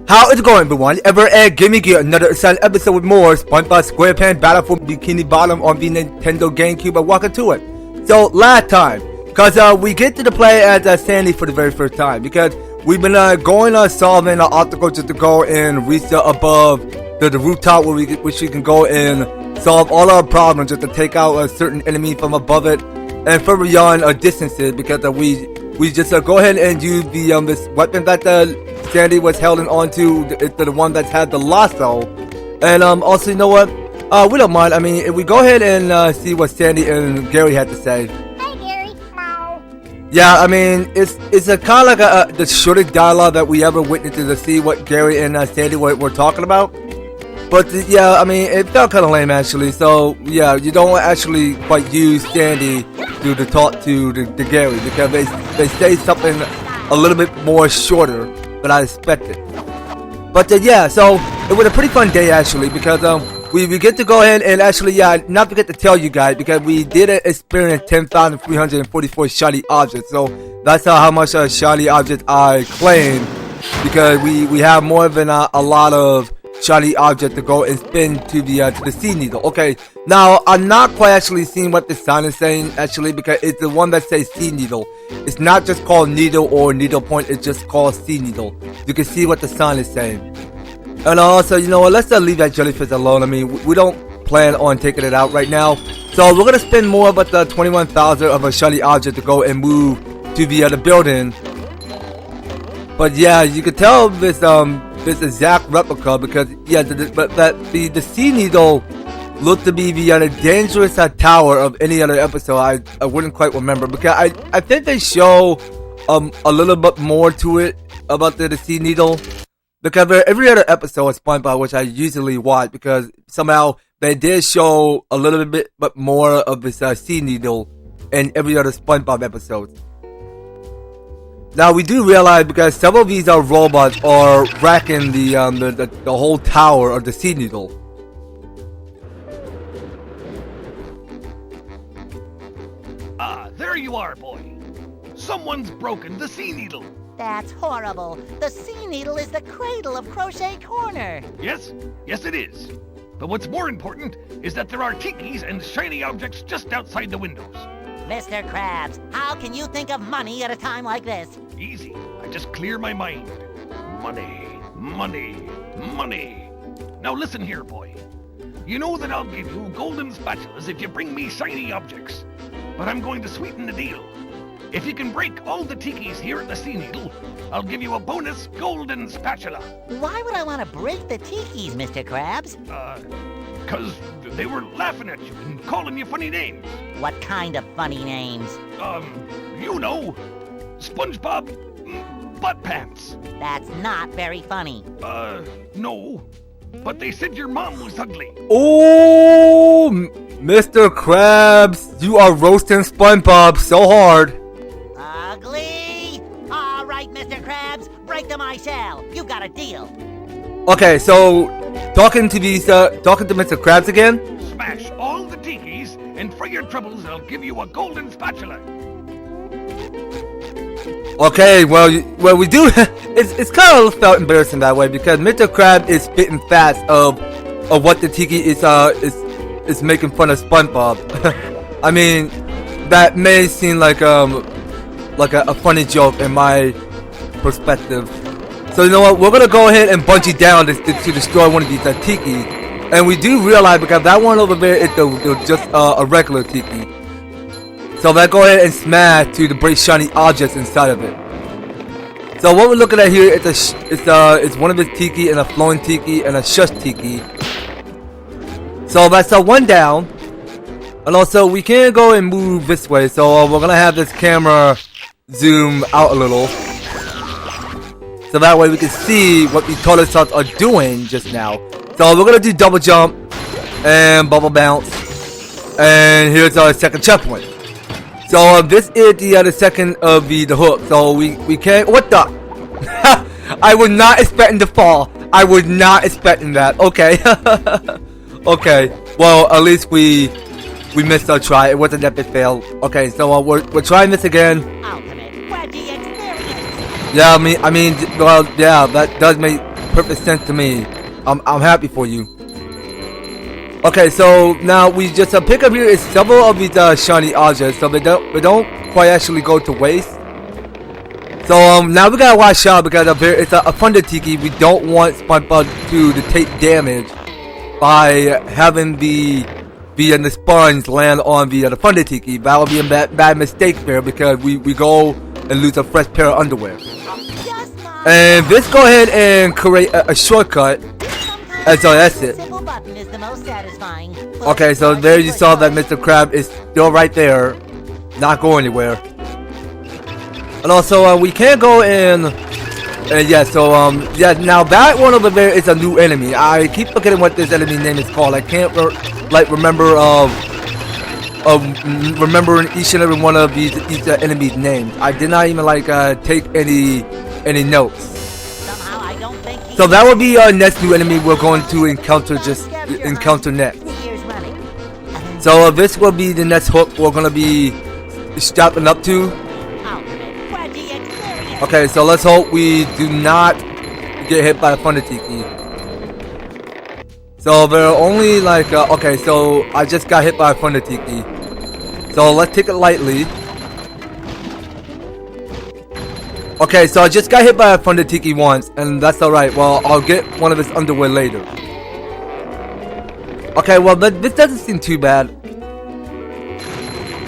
How is it going, everyone? Give me another exciting episode with more SpongeBob SquarePants Battle for Bikini Bottom on the Nintendo GameCube. And welcome to it. So last time, cause we get to the play as Sandy for the very first time because we've been going solving our obstacles just to go and reach above the rooftop which we can go and solve all our problems just to take out a certain enemy from above it and further beyond distances because we just go ahead and use the this weapon that Sandy was holding onto, the one that had the lasso. And also, you know what? We don't mind. I mean, if we go ahead and see what Sandy and Gary had to say. Hey, Gary. Meow. Yeah, I mean, it's a kind of like the shortest dialogue that we ever witnessed to see what Gary and Sandy were talking about. But yeah, I mean, it felt kind of lame actually. So yeah, you don't actually quite use Sandy to talk to the Gary because they say something a little bit more shorter than I expected. But yeah, so it was a pretty fun day actually because we get to go ahead and actually not forget to tell you guys because we did experience 10,344 shiny objects. So that's how much shiny objects I claimed because we have more than a lot of shiny object to go and spin to the sea needle. Okay, now I'm not quite actually seeing what the sign is saying actually because it's the one that says sea needle. It's not just called needle or needle point, it's just called sea needle. You can see what the sign is saying. And also, you know what, let's leave that jellyfish alone. I mean, we don't plan on taking it out right now. So we're gonna spend more about the 21,000 of a shiny object to go and move to the building. But yeah, you can tell this exact replica because yeah, the sea needle looked to be the dangerous tower of any other episode. I wouldn't quite remember because I think they show a little bit more to it about the sea needle because every other episode of SpongeBob, which I usually watch, because somehow they did show a little bit more of this sea needle in every other SpongeBob episode. Now we do realize because several of these robots are racking the whole tower of the sea needle. Ah, there you are, boy. Someone's broken the sea needle. That's horrible. The sea needle is the cradle of Crochet Corner. Yes, it is. But what's more important is that there are tikis and shiny objects just outside the windows. Mr. Krabs, how can you think of money at a time like this? Easy. I just clear my mind. Money, money, money. Now listen here, boy. You know that I'll give you golden spatulas if you bring me shiny objects. But I'm going to sweeten the deal. If you can break all the tikis here at the sea needle, I'll give you a bonus golden spatula. Why would I want to break the tikis, Mr. Krabs? 'Cause they were laughing at you and calling you funny names. What kind of funny names? You know, SpongeBob Butt Pants. That's not very funny. No. But they said your mom was ugly. Oh, Mr. Krabs, you are roasting SpongeBob so hard. Ugly? All right, Mr. Krabs, break them I shall. You got a deal. Okay, so talking to Mr. Krabs again. Smash all the tikis, and for your troubles, I'll give you a golden spatula. Okay, well, we do. It's kind of felt embarrassing that way because Mr. Krabs is spitting facts of what the Tiki is making fun of SpongeBob. I mean, that may seem like a funny joke in my perspective. So you know what? We're gonna go ahead and bungee down to destroy one of these Tiki, and we do realize because that one over there is just a regular Tiki. So let's go ahead and smash to the break shiny objects inside of it. So what we're looking at here is it's one of the Tiki and a flowing Tiki and a shush Tiki. So that's one down, and also we can go and move this way. So we're gonna have this camera zoom out a little. So that way we can see what the color shots are doing just now. So we're gonna do double jump and bubble bounce, and here's our second checkpoint. So this is the second of the hook. So we can't. What the? I was not expecting to fall. I was not expecting that. Okay. Okay. Well, at least we missed our try. It wasn't that big fail. Okay. So we're trying this again. Ultimate Wedgie experience. Yeah, I mean, well, yeah, that does make perfect sense to me. I'm happy for you. Okay, so now we just pick up here is several of these shiny objects, so they don't quite actually go to waste. So now we gotta watch out because it's a Thunder Tiki. We don't want SpongeBob to take damage by having the sponge land on the Thunder Tiki. That would be a bad mistake there because we go and lose a fresh pair of underwear. And let's go ahead and create a shortcut. And so that's it. Okay, so there you saw that Mr. Krabs is still right there, not going anywhere. And also we can't go in. And yeah, so yeah, now that one over there is a new enemy. I keep forgetting what this enemy name is called. I can't remember remembering each and every one of these enemies' names. I did not even take any notes. So that will be our next new enemy we're going to encounter next. So this will be the next hook we're gonna be strapping up to. Okay, so let's hope we do not get hit by a Thunder Tiki. So there are only okay, so I just got hit by a Thunder Tiki. So let's take it lightly. Okay, so I just got hit by a Thunder Tiki once, and that's alright. Well, I'll get one of his underwear later. Okay, well, this doesn't seem too bad.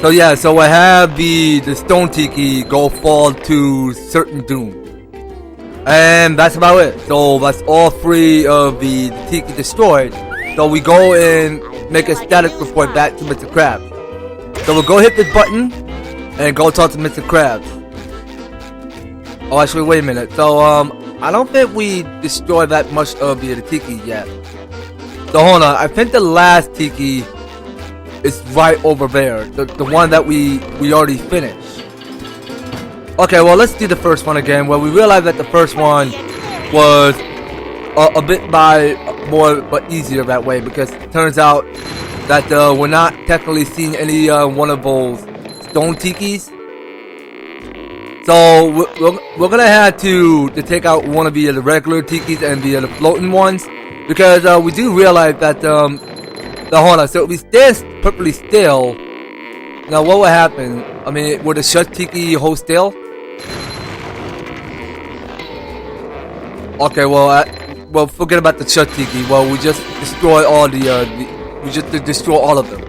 So yeah, so I have the Stone Tiki go fall to certain doom. And that's about it. So that's all three of the Tiki destroyed. So we go and make a status report back to Mr. Krabs. So we'll go hit this button and go talk to Mr. Krabs. Oh, actually, wait a minute. So, I don't think we destroyed that much of the Tiki yet. So, hold on. I think the last Tiki is right over there. The one that we already finished. Okay, well, let's do the first one again. Well, we realized that the first one was a bit but easier that way. Because it turns out that we're not technically seeing any one of those Stone Tikis. So we're gonna have to take out one of the regular Tikis and the floating ones because we do realize that hold on. So if we stand perfectly still, now what would happen? I mean, would the shut Tiki hold still? Okay, well forget about the shut Tiki. Well, we just destroy all destroy all of them.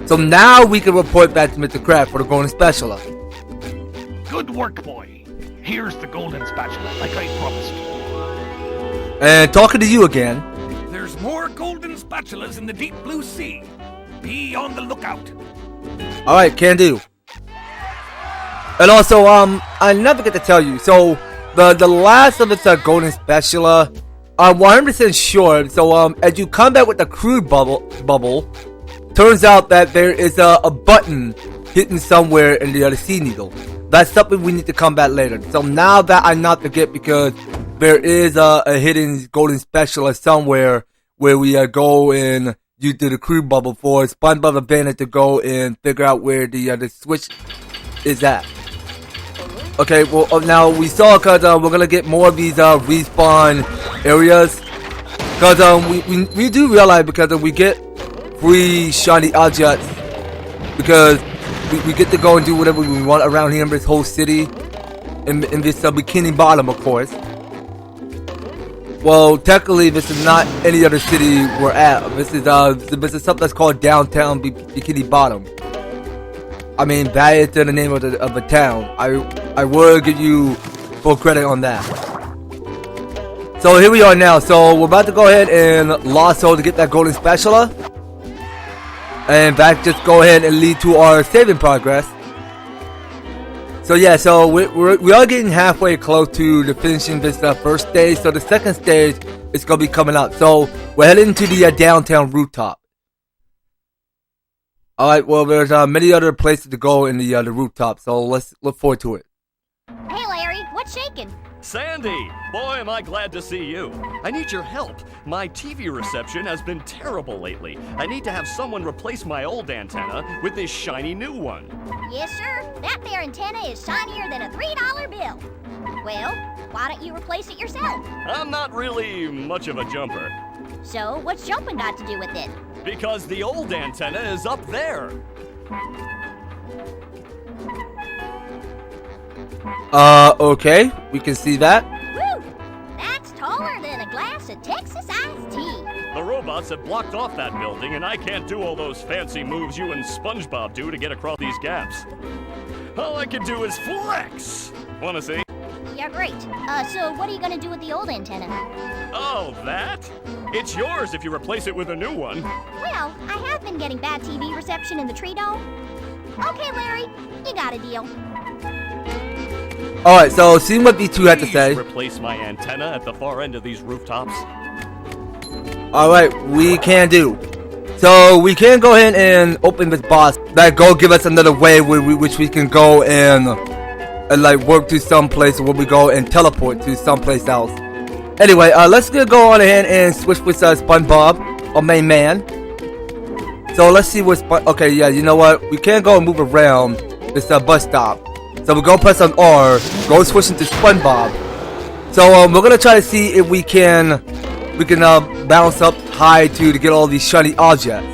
So now we can report back to Mr. Krabs for the Golden Spatula. Good work, boy. Here's the Golden Spatula, like I promised. And talking to you again. There's more Golden Spatulas in the deep blue sea. Be on the lookout. Alright, can do. And also, I never get to tell you. So, the last of its Golden Spatula, I'm 100% sure. So, as you come back with the crude bubble, turns out that there is a button hidden somewhere in the other sea needle. That's something we need to come back later. So now that I not forget because there is a hidden Golden Spatula somewhere where we go and you do the crude bubble for SpongeBob Advantage to go and figure out where the switch is at. Okay, well now we saw because we're gonna get more of these respawn areas because we do realize because we get free shiny objects because we get to go and do whatever we want around here in this whole city, in this Bikini Bottom, of course. Well, technically, this is not any other city we're at. This is something that's called Downtown Bikini Bottom. I mean, that is the name of the town. I will give you full credit on that. So here we are now. So we're about to go ahead and lasso to get that Golden Spatula. And that just go ahead and lead to our saving progress. So yeah, so we are getting halfway close to the finishing this first stage. So the second stage is gonna be coming up. So we're heading to the Downtown Rooftop. All right, well there's many other places to go in the rooftop. So let's look forward to it. Hey Larry, what's shaking? Sandy! Boy, am I glad to see you. I need your help. My TV reception has been terrible lately. I need to have someone replace my old antenna with this shiny new one. Yes, sir. That there antenna is shinier than a $3 bill. Well, why don't you replace it yourself? I'm not really much of a jumper. So, what's jumping got to do with it? Because the old antenna is up there. Okay, we can see that. Woo! That's taller than a glass of Texas iced tea. The robots have blocked off that building, and I can't do all those fancy moves you and SpongeBob do to get across these gaps. All I can do is flex. Wanna see? Yeah, great. So what are you gonna do with the old antenna? Oh, that? It's yours if you replace it with a new one. Well, I have been getting bad TV reception in the tree dome. Okay, Larry, you got a deal. Alright, so seeing what these two had to Please say. replace my antenna at the far end of these rooftops. Alright, we can do. So we can go ahead and open this box. That go give us another way which we can go and like work to some place where we go and teleport to someplace else. Anyway, let's go on ahead and switch with SpongeBob, our main man. So let's see what okay, yeah, you know what? We can't go and move around this bus stop. So we're gonna press on R, go switch into SpongeBob. So we're gonna try to see if we can bounce up high to get all these shiny objects.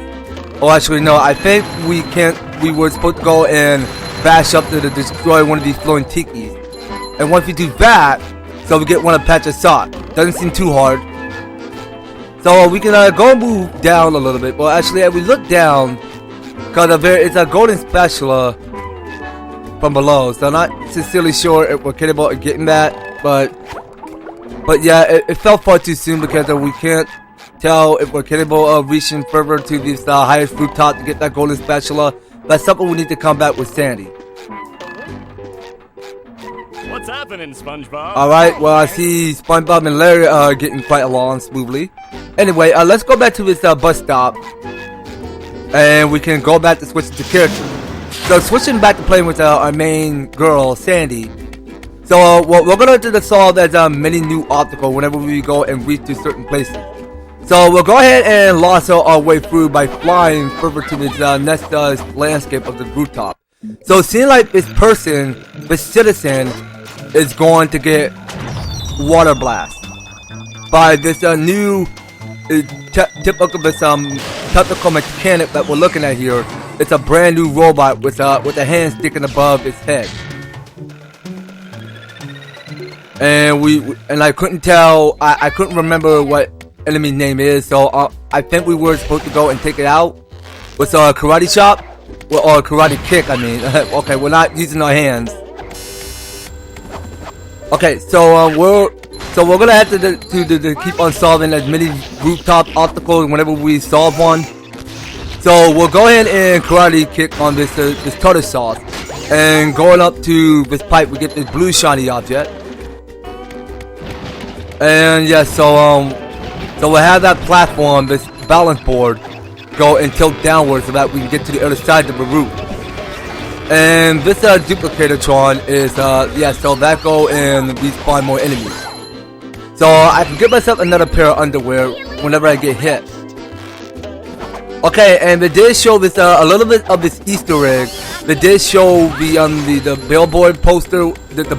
Oh, actually no, I think we can't. We were supposed to go and bash up to destroy one of these floating tikis. And once we do that, so we get one of Patrick's sock. Doesn't seem too hard. So we can go and move down a little bit. Well, actually, if we look down, cause it's a Golden Spatula from below. So I'm not sincerely sure if we're capable of getting that, but yeah, it fell far too soon because we can't tell if we're capable of reaching further to this highest rooftop to get that Golden Spatula. That's something we need to come back with Sandy. What's happening, SpongeBob? Alright, well I see SpongeBob and Larry are getting quite along smoothly. Anyway, let's go back to this bus stop. And we can go back to switch to character. So switching back to playing with our main girl, Sandy. So we're going to solve that many new obstacles whenever we go and reach to certain places. So we'll go ahead and lasso our way through by flying further to this next landscape of the rooftop. So it seems like this citizen, is going to get water blast by this new typical this technical mechanic that we're looking at here. It's a brand new robot with a hand sticking above its head. And I couldn't tell. I couldn't remember what enemy name is, so I think we were supposed to go and take it out with a karate chop or a karate kick. I mean, okay, we're not using our hands. Okay, so we're gonna have to keep on solving as many rooftop obstacles whenever we solve one. So we'll go ahead and karate kick on this tartar sauce, and going up to this pipe, we get this blue shiny object. And yeah, so we'll have that platform, this balance board, go and tilt downwards so that we can get to the other side of the roof. And this Duplicatotron is yeah, so that go and respawn more enemies. So I can get myself another pair of underwear whenever I get hit. Okay, and they did show this a little bit of this Easter egg. They did show the billboard poster, just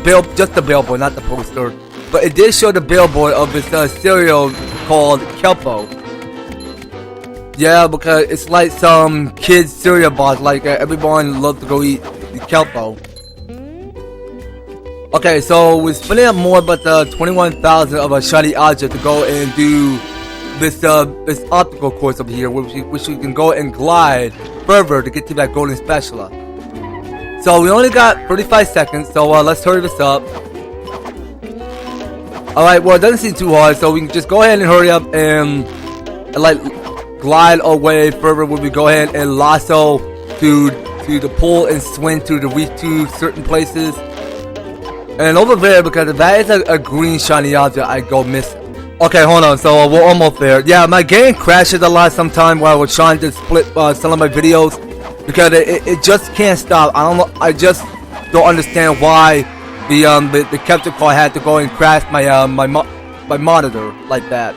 the billboard, not the poster. But it did show the billboard of this cereal called Kelpo. Yeah, because it's like some kids cereal box, like everyone loves to go eat the Kelpo. Okay, so we're spending up more but 21,000 of a shiny object to go and do this obstacle course over here, which we can go and glide further to get to that Golden Spatula. So we only got 35 seconds, so let's hurry this up. Alright, well it doesn't seem too hard, so we can just go ahead and hurry up and like glide our way further where we go ahead and lasso to the pull and swing to reach to certain places. And over there, because if that is a green shiny object, I go missing. Okay, hold on, so we're almost there. Yeah, my game crashes a lot sometimes while we're trying to split some of my videos, because it just can't stop. I just don't understand why the capture card had to go and crash my monitor like that.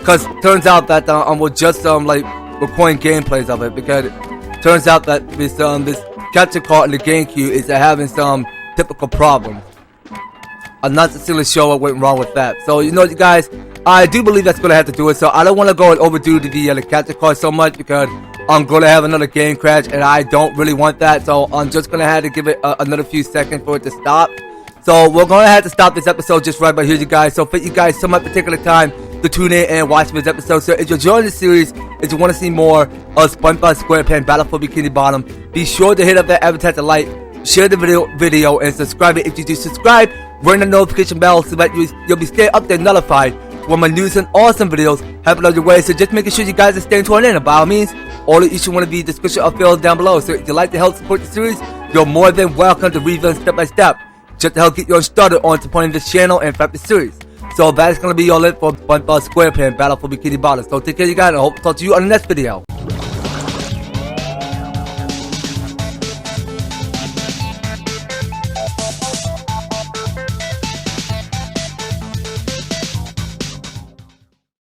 Cause turns out that we're just like recording gameplays of it, because it turns out that this capture card in the GameCube is having some typical problem. I'm not necessarily sure what went wrong with that. So, you know, you guys, I do believe that's going to have to do it. So, I don't want to go and overdo the capture card so much because I'm going to have another game crash and I don't really want that. So, I'm just going to have to give it another few seconds for it to stop. So, we're going to have to stop this episode just right by here, you guys. So, thank you guys so much for taking the time to tune in and watch this episode. So, if you're enjoying the series, if you want to see more of SpongeBob SquarePants Battle for Bikini Bottom, be sure to hit up that EverTastic like, share the video, and subscribe it. If you do subscribe, ring the notification bell so that you'll be staying up there notified when my news and awesome videos happen on your way. So just making sure you guys are staying tuned in. And by all means, all of you should want to be description of fields down below. So if you'd like to help support the series, you're more than welcome to read them step by step, just to help get you started on supporting this channel and throughout the series. So that is going to be all it for SpongeBob SquarePants Battle for Bikini Bottom. So take care, you guys, and I hope to talk to you on the next video.